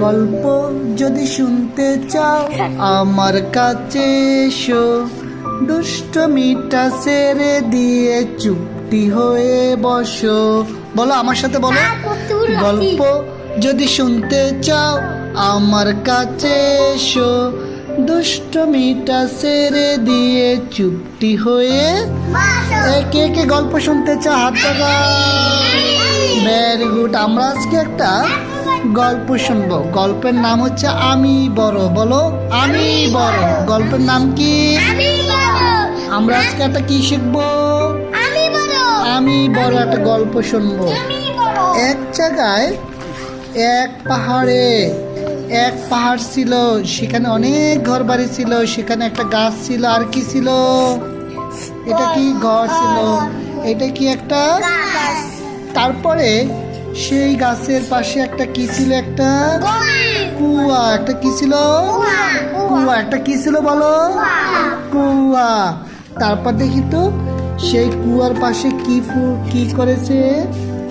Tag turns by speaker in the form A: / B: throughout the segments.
A: গল্প যদি শুনতে চাও আমার কাছে এসো, দুষ্টমিটা ছেড়ে দিয়ে চুপটি হয়ে বসো। বলো আমার সাথে বলো, গল্প যদি শুনতে চাও আমার কাছে এসো, দুষ্টমিটা ছেড়ে দিয়ে চুপটি হয়ে। কে কে গল্প শুনতে চাও হাত জাগাও। Very good. আমরা আজকে একটা গল্প শুনবো। গল্পের নাম হচ্ছে আমি বড়। বলো আমি বড়। গল্পের নাম কি? আমরা আজকে একটা কি শিখবো? আমি বড় একটা গল্প শুনবো। এক জায়গায় এক পাহাড় ছিল, সেখানে অনেক ঘর বাড়ি ছিল, সেখানে একটা গাছ ছিল। আর কি ছিল? এটা কি ঘর ছিল? এটা কি একটা? তারপরে সেই গাছের পাশে একটা কি ছিল? একটা কুয়া। একটা কি ছিল? কুয়া। একটা কি ছিল বলো? কুয়া। তারপর দেখি তো সেই কুয়ার পাশে কি করেছে?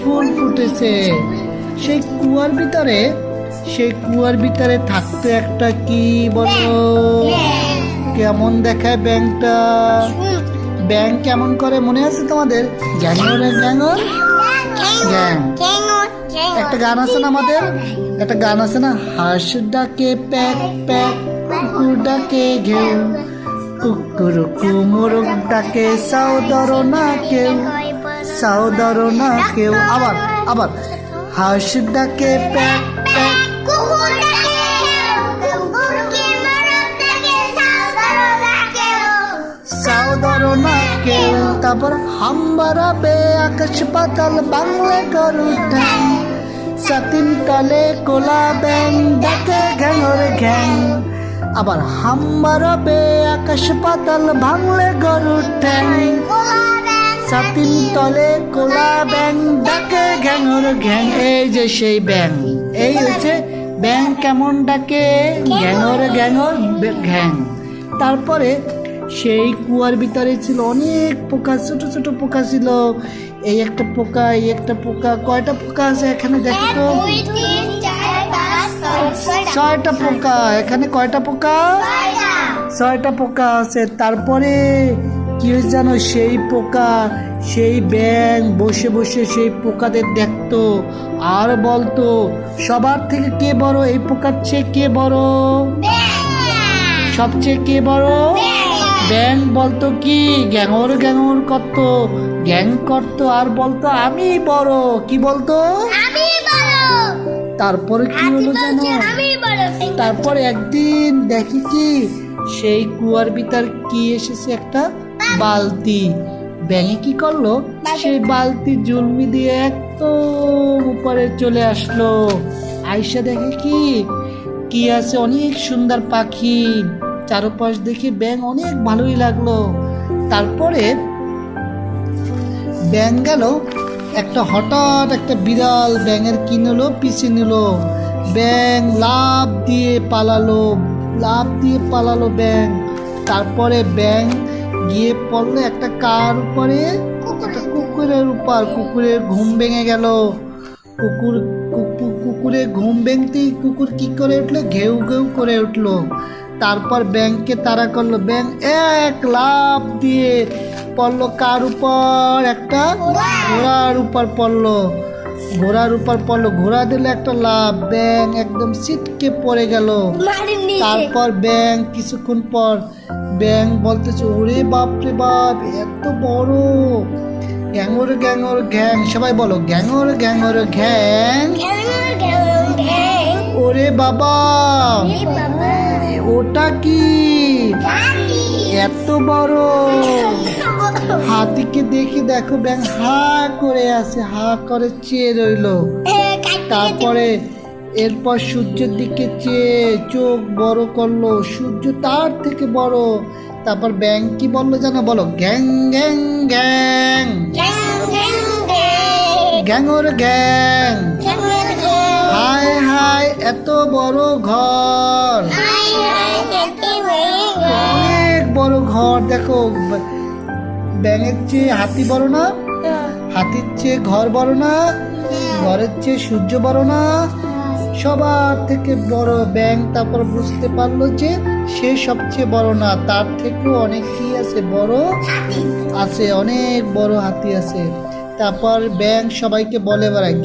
A: ফুল ফুটেছে। সেই কুয়ার ভিতরে থাকতো একটা কি বলো? কেমন দেখায় ব্যাঙটা? ব্যাঙ কেমন করে মনে আছে তোমাদের? গ্যাঙর গ্যাঙর গ্যাং। একটা গান আছে না আমাদের? একটা গান আছে না? হাঁস ডাকে প্যাক প্যাক, কুকুর ডাকে ঘেউ, কুকুরকু মোরগ ডাকে সাও ধরো না কেউ, সাও ধরো না কেউ। আবার হাঁস ডাকে প্যাক প্যাক, সাও ধরো না কেউ। তারপর হাম্বারাবে আকাশ পাতাল বাংলা গরু ঠ্যাং, সাতিন তলে কোলা ব্যাং ডাকে ঘ্যাঙর ঘ্যাং। আবার হাম্বারাবে আকাশ পাতাল ভাঙলে গরুর ঠ্যাং, সাতিন তলে কোলা ব্যাং ডাকে ঘ্যাঙর ঘ্যাং। এই যে সেই ব্যাং, এই হচ্ছে ব্যাং কেমন ডাকে? ঘ্যাঙর ঘ্যাঙর ঘ্যাং। তারপরে সেই কুয়ার ভিতরে ছিল অনেক পোকা, ছোট ছোট পোকা ছিল। এই একটা পোকা, এই একটা পোকা। কয়টা পোকা আছে এখানে দেখো তো? 6টা পোকা। এখানে কয়টা পোকা? 6টা পোকা আছে। তারপরে কি হয়েছে জানো? সেই ব্যাঙ বসে বসে সেই পোকাদের দেখতো আর বলতো সবার থেকে কে বড়? এই পোকার চেয়ে কে বড়? সবচেয়ে কে বড়? ব্যাঙ বলতো কি? গ্যাঙর গ্যাঙর করতো, গ্যাং করতো আর বলতো আমি বড়। কি বলতো? তারপরে কি হলো জানো? তারপরে একদিন দেখি কি সেই কুয়ার ভিতর কি এসেছে? একটা বালতি। ব্যাঙে কি করলো? সেই বালতি জুলমি দিয়ে একদম উপরে চলে আসলো। আইসা দেখে কি আছে? অনেক সুন্দর পাখি। চারপাশ দেখে ব্যাঙ অনেক ভালোই লাগলো। তারপরে ব্যাঙ গেল হঠাৎ একটা বিড়াল ব্যাঙের কি নিল? পিছে নিল। ব্যাঙ লাফ দিয়ে পালালো ব্যাঙ। তারপরে ব্যাঙ গিয়ে পড়লো একটা কার উপরে? একটা কুকুরের উপর। কুকুরের ঘুম ভেঙে গেল। কুকুরের ঘুম ভেঙতেই কুকুর কি করে উঠলো? ঘেউ ঘেউ করে উঠলো। তারপর ব্যাঙকে তাড়া করলো। ব্যাঙ এক লাফ দিয়ে পড়লো কার উপর? একটা ঘোড়ার উপর পড়লো। ঘোড়া দিলে একটা লাফ, ব্যাঙ একদম ছিটকে পড়ে গেল। তারপর ব্যাঙ কিছুক্ষণ পর ব্যাঙ বলতেছে ওরে বাপ রে বাপ, এত বড়! গ্যাঙর গ্যাঙর ঘ্যাং। সবাই বলো গ্যাঙর গ্যাঙর ঘ্যাং। ওরে বাবা, ওটা কি? এত বড়! হাতিকে দেখো ব্যাঙ হা করে আছে, হা করে চেয়ে রইল। তারপরে এরপর সূর্যের দিকে চেয়ে চোখ বড় করলো, সূর্য তার থেকে বড়। তারপর ব্যাঙ কি বললো জানো? বলো গ্যাং গ্যাং গ্যাং, গ্যাঙর গ্যাং। হায় হায়, এত বড় ঘর, অনেক বড় ঘর। দেখো ব্যাঙের চেয়ে হাতি বড় না? হাতির চেয়ে ঘর বড় না? ঘরের চেয়ে সূর্য বড় না? সবার থেকে বড় ব্যাঙ তারপর বুঝতে পারলো যে সে সবচেয়ে বড় না, তার থেকেও অনেক কি আছে, বড় আছে, অনেক বড় হাতি আছে। তারপর ব্যাঙ সবাইকে বলে বেড়ায়,